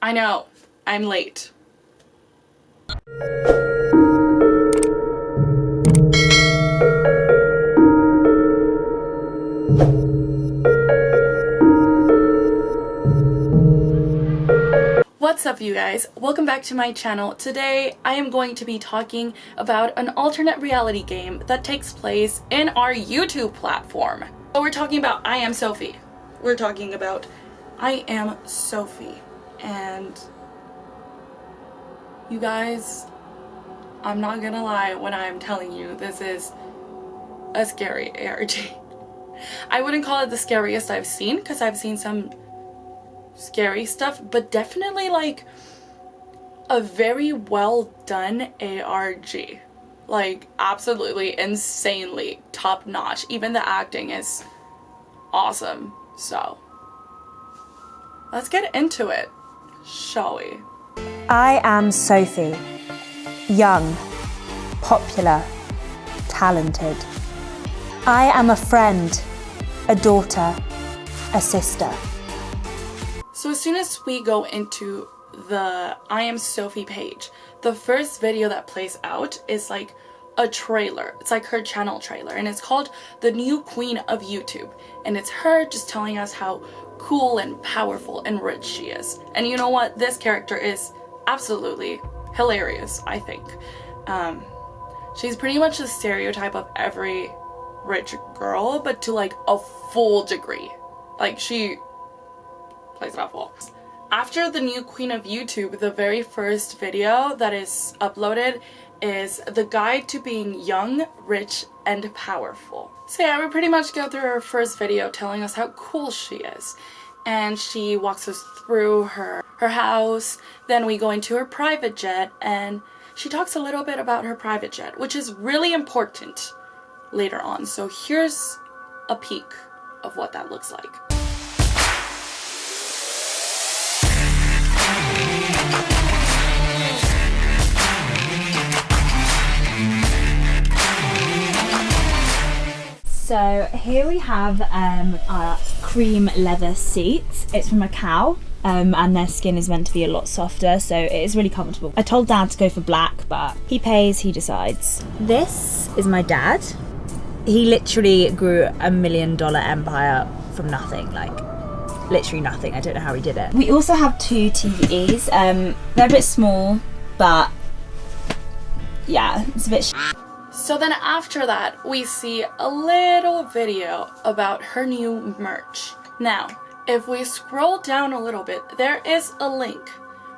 I know, I'm late. What's up, you guys? Welcome back to my channel. Today I am going to be talking about an alternate reality game that takes place in our YouTube platform. So we're talking about I Am Sophie. We're talking about I Am Sophie. And you guys, I'm not gonna lie when I'm telling you this is a scary ARG. I wouldn't call it the scariest I've seen because I've seen some scary stuff, but definitely like a very well done ARG. Like absolutely insanely top notch. Even the acting is awesome. So let's get into it, shall we? I am Sophie. Young, popular, talented. I am a friend, a daughter, a sister. So as soon as we go into the I Am Sophie page, the first video that plays out is like a trailer. It's like her channel trailer, and it's called The New Queen of YouTube. And it's her just telling us how cool and powerful and rich she is. And you know what? This character is absolutely hilarious, I think. She's pretty much the stereotype of every rich girl, but to like a full degree. Like she plays it off well. After the new queen of YouTube, the very first video that is uploaded is the guide to being young, rich, and powerful. So yeah, we pretty much go through her first video telling us how cool she is. And she walks us through her house, then we go into her private jet, and she talks a little bit about her private jet, which is really important later on. So here's a peek of what that looks like. So here we have our cream leather seats. It's from a cow, and their skin is meant to be a lot softer, so it is really comfortable. I told Dad to go for black, but he pays, he decides. This is my dad. He literally grew $1 million empire from nothing, like literally nothing. I don't know how he did it. We also have two TVs. They're a bit small, but yeah, it's a bit So then after that, we see a little video about her new merch. Now, if we scroll down a little bit, there is a link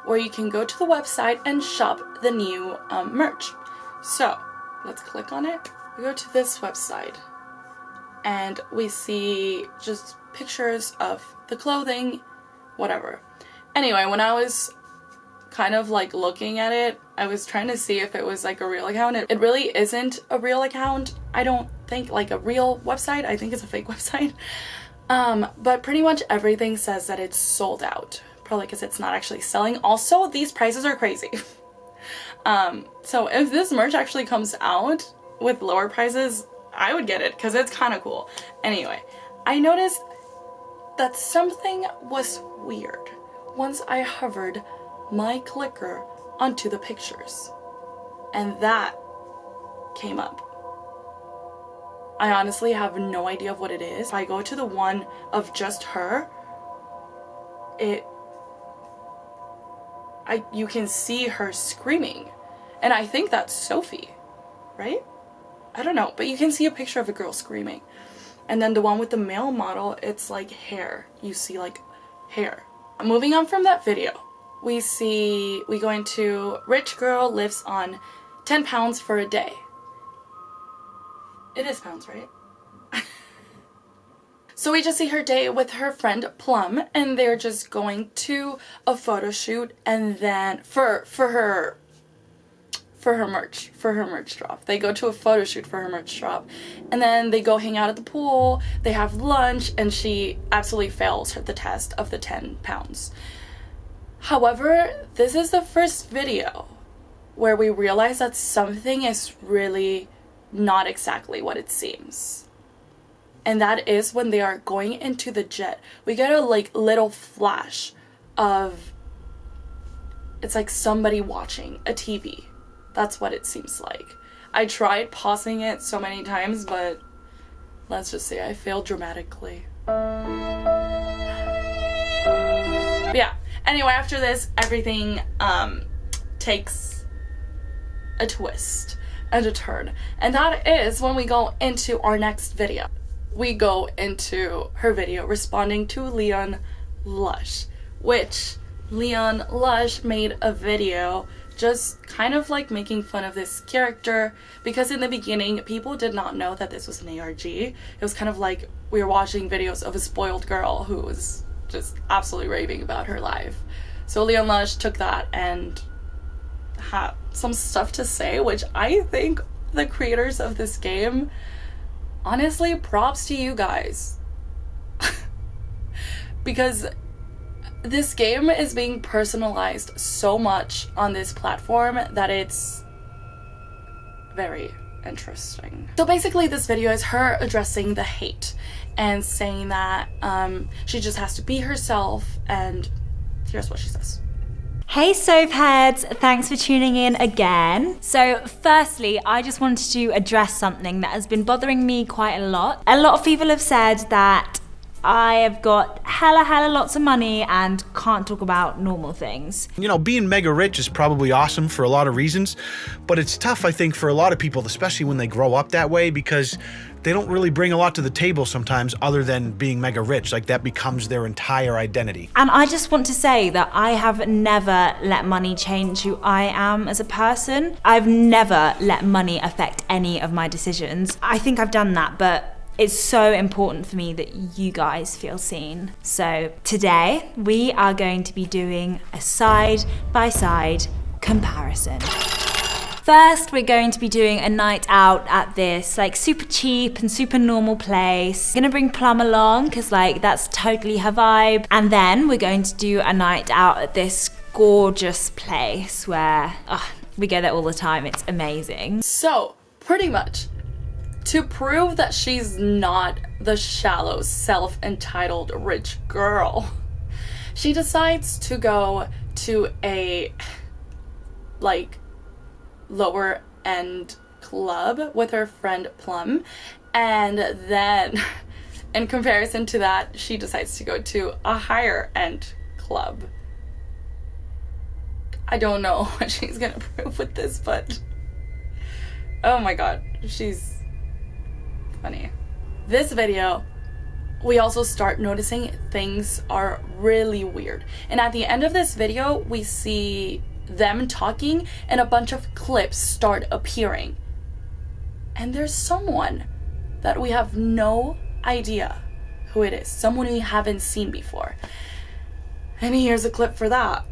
where you can go to the website and shop the new merch. So let's click on it. We go to this website and we see just pictures of the clothing, whatever. Anyway, when I was kind of like looking at it, I was trying to see if it was like a real account. It really isn't a real account. I don't think like a real website. I think it's a fake website. But pretty much everything says that it's sold out. Probably because it's not actually selling. Also, these prices are crazy. So if this merch actually comes out with lower prices, I would get it because it's kind of cool. Anyway, I noticed that something was weird once I hovered my clicker onto the pictures, and that came up. I honestly have no idea of what it is. If I go to the one of just her, you can see her screaming, and I think that's Sophie, right? I don't know, but you can see a picture of a girl screaming. And then the one with the male model, it's like hair. You see like hair. Moving on from that video, we go into rich girl lives on 10 pounds for a day. It is pounds, right? So we just see her day with her friend Plum, and they're just going to a photo shoot, and then for her merch drop. They go to a photo shoot for her merch drop, and then they go hang out at the pool, they have lunch, and she absolutely fails the test of the 10 pounds. However, this is the first video where we realize that something is really not exactly what it seems. And that is when they are going into the jet. We get a like little flash of it's like somebody watching a TV. That's what it seems like. I tried pausing it so many times, but let's just say I failed dramatically. But yeah, anyway, after this, everything takes a twist and a turn. And that is when we go into our next video. We go into her video responding to Leon Lush, which Leon Lush made a video just kind of like making fun of this character, because in the beginning people did not know that this was an ARG. It was kind of like we were watching videos of a spoiled girl who was just absolutely raving about her life. So Leon Lush took that and had some stuff to say, which I think the creators of this game, honestly, props to you guys. Because this game is being personalized so much on this platform that it's very interesting. So basically this video is her addressing the hate and saying that she just has to be herself, and here's what she says. Hey Soap Heads, thanks for tuning in again. So firstly, I just wanted to address something that has been bothering me quite a lot. A lot of people have said that I have got hella lots of money and can't talk about normal things. You know, being mega rich is probably awesome for a lot of reasons, but it's tough, I think, for a lot of people, especially when they grow up that way, because they don't really bring a lot to the table sometimes other than being mega rich. Like, that becomes their entire identity. And I just want to say that I have never let money change who I am as a person. I've never let money affect any of my decisions. I think I've done that, but it's so important for me that you guys feel seen. So today we are going to be doing a side-by-side comparison. First, we're going to be doing a night out at this like super cheap and super normal place. I'm gonna bring Plum along because like that's totally her vibe. And then we're going to do a night out at this gorgeous place where we go there all the time. It's amazing. So pretty much, to prove that she's not the shallow, self-entitled rich girl, she decides to go to a like lower end club with her friend Plum, and then in comparison to that, she decides to go to a higher end club. I don't know what she's gonna prove with this, but oh my god, she's funny. This video, we also start noticing things are really weird. And at the end of this video, we see them talking and a bunch of clips start appearing. And there's someone that we have no idea who it is. Someone we haven't seen before. And here's a clip for that.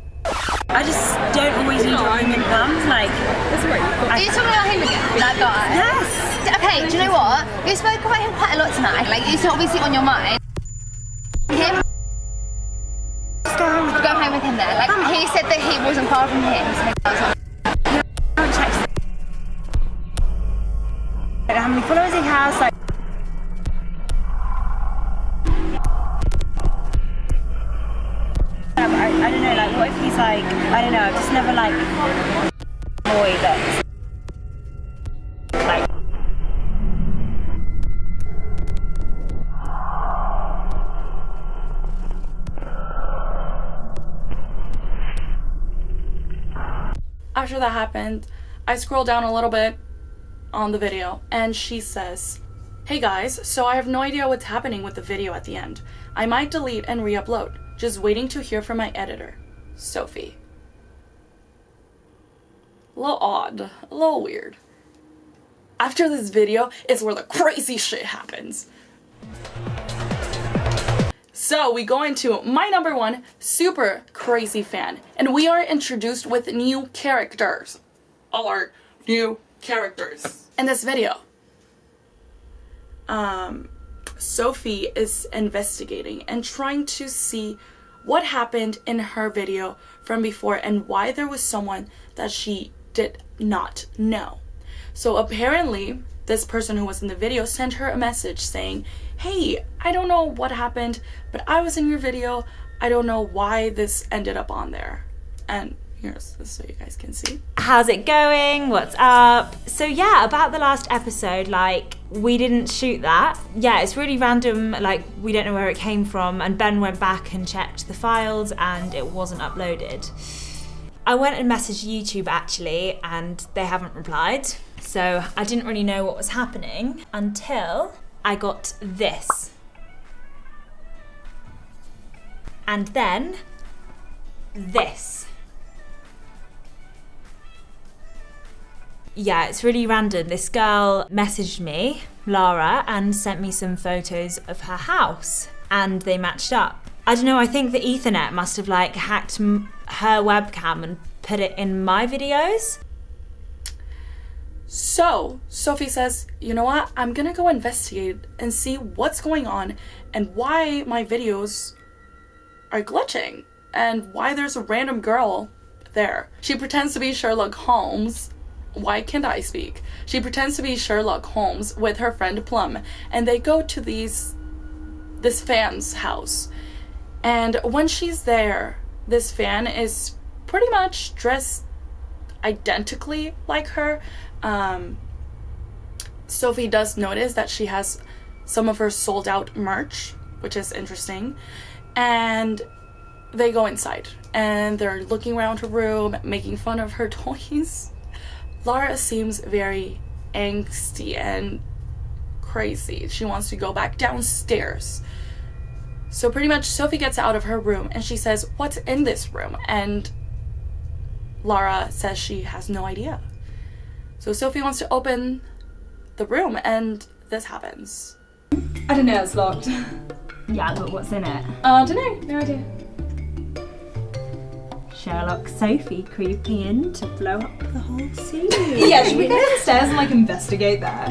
I just don't always need argument plums. Like, Are you talking about him again? That guy? yes. Okay, do you know what? You spoke about him quite a lot tonight. Like, it's obviously on your mind. Him? Go home with him then. Like, he said that he wasn't far from him. So I don't know how many followers he has. Like, I don't know. Like, what if he's like, I don't know. I've just never like boy that's like. After that happened, I scroll down a little bit on the video and she says, "Hey guys, so I have no idea what's happening with the video at the end. I might delete and re-upload. Just waiting to hear from my editor, Sophie." A little odd, a little weird. After this video is where the crazy shit happens. So we go into my number one super crazy fan, and we are introduced with new characters. All our new characters. In this video, Sophie is investigating and trying to see what happened in her video from before and why there was someone that she did not know. So apparently this person who was in the video sent her a message saying, "Hey, I don't know what happened, but I was in your video. I don't know why this ended up on there." And Here's this so you guys can see. How's it going? What's up? So yeah, about the last episode, like, we didn't shoot that. Yeah, it's really random, like, we don't know where it came from, and Ben went back and checked the files and it wasn't uploaded. I went and messaged YouTube actually, and they haven't replied. So I didn't really know what was happening until I got this. And then this. Yeah, it's really random. This girl messaged me, Lara, and sent me some photos of her house, and they matched up. I don't know, I think the Ethernet must have like hacked her webcam and put it in my videos. So Sophie says, you know what? I'm gonna go investigate and see what's going on and why my videos are glitching and why there's a random girl there. She pretends to be Sherlock Holmes. Why can't I speak? She pretends to be Sherlock Holmes with her friend Plum, and they go to this fan's house. And when she's there, this fan is pretty much dressed identically like her. Sophie does notice that she has some of her sold out merch, which is interesting. And they go inside and they're looking around her room, making fun of her toys. Lara seems very angsty and crazy. She wants to go back downstairs. So pretty much Sophie gets out of her room and she says, what's in this room? And Lara says she has no idea. So Sophie wants to open the room and this happens. I don't know, it's locked. Yeah, but what's in it? I don't know, no idea. Sherlock Sophie creeping in to blow up the whole scene. Yeah, should we go downstairs and like investigate there?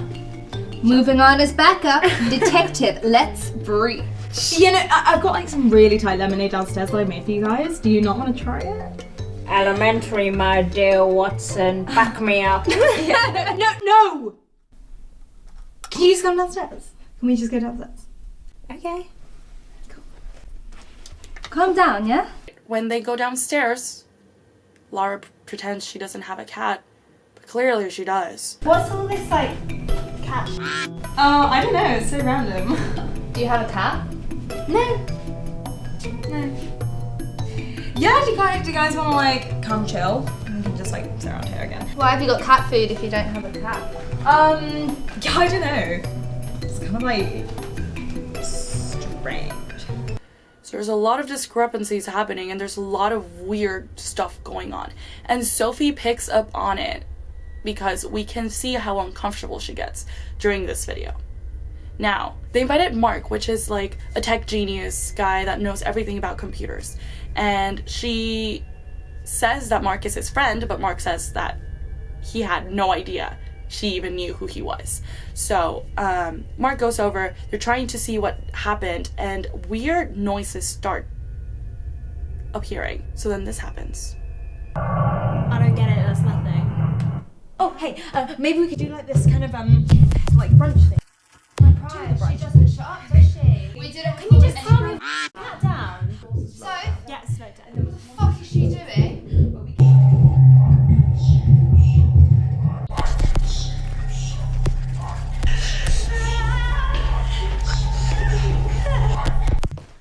Moving on as backup, detective, let's breathe. You know, I've got like some really tight lemonade downstairs that I made for you guys. Do you not want to try it? Elementary, my dear Watson. Back me up. No! Can you just come downstairs? Can we just go downstairs? Okay. Calm down, yeah? When they go downstairs, Lara pretends she doesn't have a cat, but clearly she does. What's all this like cat? Oh, I don't know, it's so random. Do you have a cat? No. Yeah, do you guys want to like come chill? We can just like sit around here again. Why have you got cat food if you don't have a cat? Yeah, I don't know. It's kind of like strange. So there's a lot of discrepancies happening and there's a lot of weird stuff going on. And Sophie picks up on it because we can see how uncomfortable she gets during this video. Now, they invited Mark, which is like a tech genius guy that knows everything about computers. And she says that Mark is his friend, but Mark says that he had no idea she even knew who he was. So Mark goes over, they're trying to see what happened, and weird noises start appearing. So then this happens. I don't get it, that's nothing. Oh, hey, maybe we could do like this kind of like brunch thing. She doesn't shut up, does she? We didn't. Can you just calm your cat down? So, Yeah, slow down. what the fuck is she doing?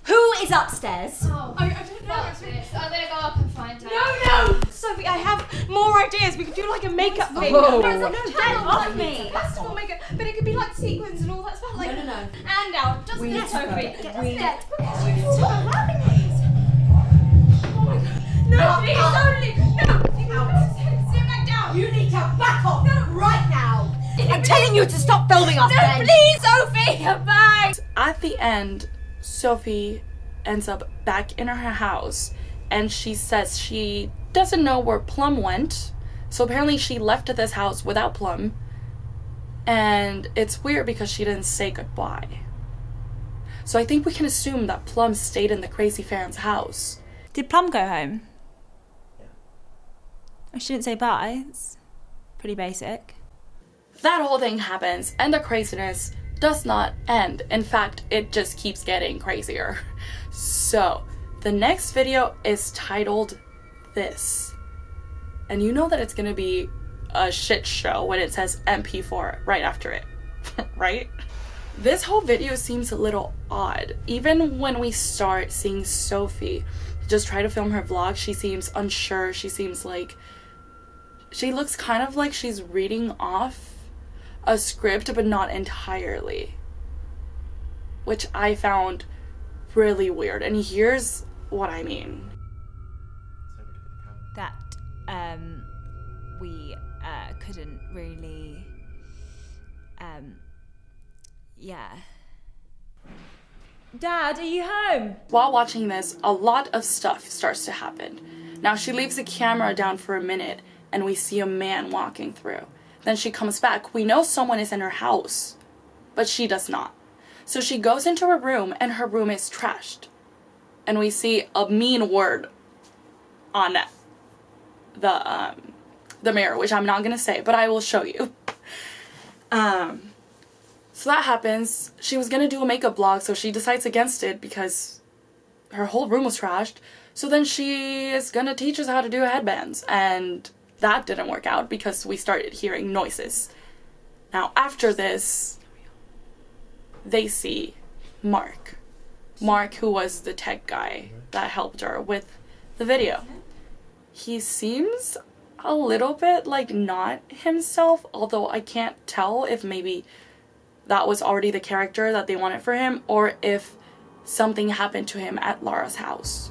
Who is upstairs? Oh, I don't know. I'm gonna go up and find her. No! Sophie, I have more ideas. We could do like a makeup thing. Oh. No, Get off me! festival makeup, but it could be like sequins and all that stuff. Like, No. And out, doesn't We it, need to Sophie? go. Doesn't We- it? Oh my god. No, please, only. No! Sit back down. You need to back off right now. I'm telling you to stop filming us. No, please, Sophie. Bye. At the end, Sophie ends up back in her house and she says she doesn't know where Plum went. So apparently she left this house without Plum. And it's weird because she didn't say goodbye. So I think we can assume that Plum stayed in the crazy fan's house. Did Plum go home? I shouldn't say bye. It's pretty basic. That whole thing happens and the craziness does not end. In fact, it just keeps getting crazier. So the next video is titled this. And you know that it's gonna be a shit show when it says MP4 right after it, right? This whole video seems a little odd. Even when we start seeing Sophie just try to film her vlog, she seems unsure. She seems like, she looks kind of like she's reading off a script, but not entirely, which I found really weird. And here's what I mean. That we couldn't really yeah. Dad, are you home? While watching this, a lot of stuff starts to happen. Now she leaves the camera down for a minute and we see a man walking through. Then she comes back. We know someone is in her house, but she does not. So she goes into her room and her room is trashed. And we see a mean word on the mirror, which I'm not gonna say, but I will show you. So that happens. She was gonna do a makeup vlog, so she decides against it because her whole room was trashed. So then she is gonna teach us how to do headbands, and that didn't work out because we started hearing noises. Now after this, they see Mark, who was the tech guy that helped her with the video. He seems a little bit like not himself, although I can't tell if maybe that was already the character that they wanted for him, or if something happened to him at Laura's house.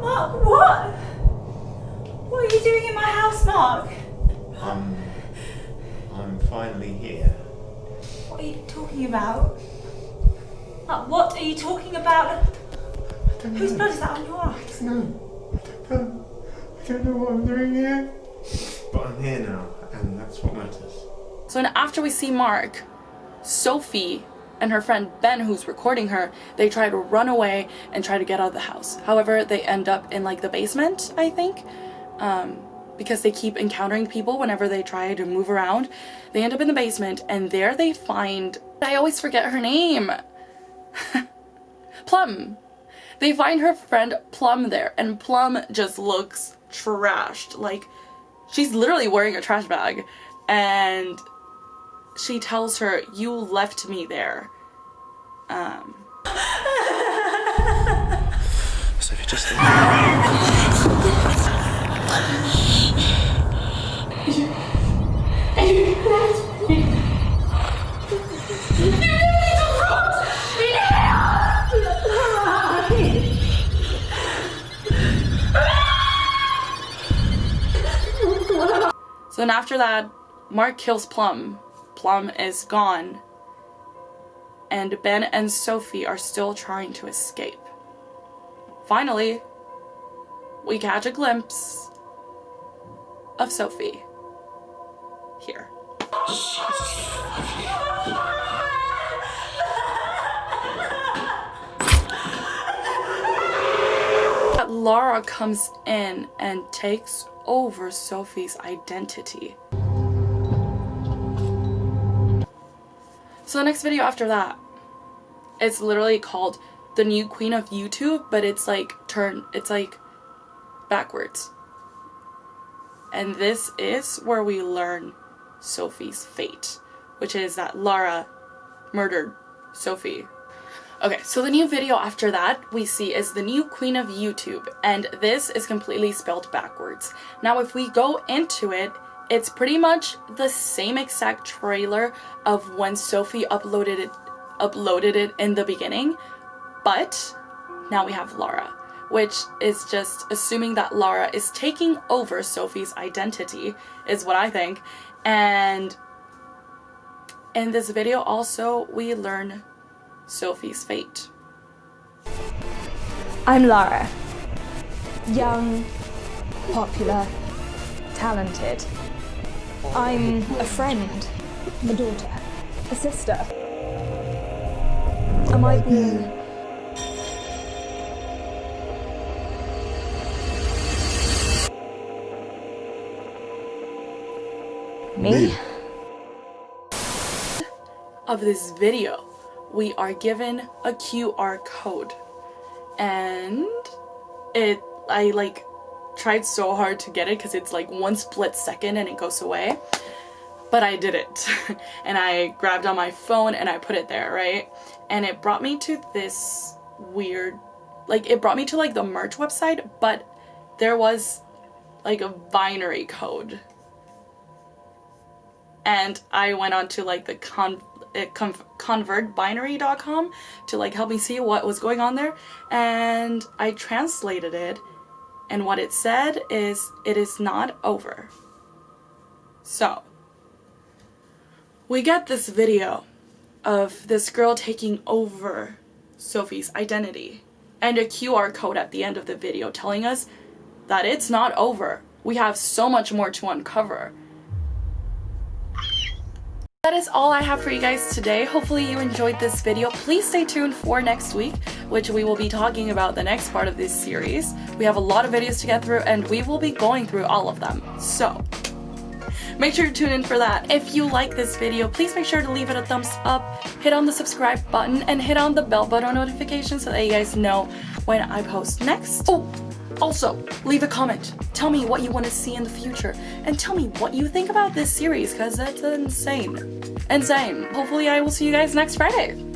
Mark, what? What are you doing in my house, Mark? I'm finally here. What are you talking about? Mark, what are you talking about? Whose blood is that on your eyes? No, I don't know what I'm doing here. But I'm here now, and that's what matters. So then after we see Mark, Sophie and her friend Ben, who's recording her, they try to run away and try to get out of the house. However, they end up in like the basement, I think, because they keep encountering people whenever they try to move around. They end up in the basement, and there they find, I always forget her name, Plum. They find her friend Plum there, and Plum just looks trashed. Like, she's literally wearing a trash bag, and she tells her, "You left me there." Sophie, just So then after that, Mark kills Plum. Plum is gone. And Ben and Sophie are still trying to escape. Finally, we catch a glimpse of Sophie. Here. Laura comes in and takes over Sophie's identity. So the next video after that, it's literally called The New Queen of YouTube, but it's like backwards. And this is where we learn Sophie's fate, which is that Laura murdered Sophie. Okay, so the new video after that we see is The New Queen of YouTube, and this is completely spelled backwards. Now if we go into it, it's pretty much the same exact trailer of when Sophie uploaded it in the beginning, but now we have Laura, which is just assuming that Laura is taking over Sophie's identity, is what I think. And in this video also we learn Sophie's fate. I'm Lara. Young, popular, talented. I'm a friend, a daughter, a sister. Am I being... Me? Of this video, we are given a QR code. and I like tried so hard to get it because it's like one split second and it goes away, but I did it. And I grabbed on my phone and I put it there, right? And it brought me to this weird, like it brought me to like the merch website, but there was like a binary code. And I went on to like the convertbinary.com to like help me see what was going on there, and I translated it, and what it said is, it is not over. So we get this video of this girl taking over Sophie's identity and a QR code at the end of the video telling us that it's not over. We have so much more to uncover. That is all I have for you guys today. Hopefully you enjoyed this video. Please stay tuned for next week, which we will be talking about the next part of this series. We have a lot of videos to get through and we will be going through all of them. So make sure to tune in for that. If you like this video, please make sure to leave it a thumbs up, hit on the subscribe button, and hit on the bell button notification so that you guys know when I post next. Oh, also, leave a comment. Tell me what you want to see in the future, and tell me what you think about this series, because that's insane. Insane. Hopefully I will see you guys next Friday.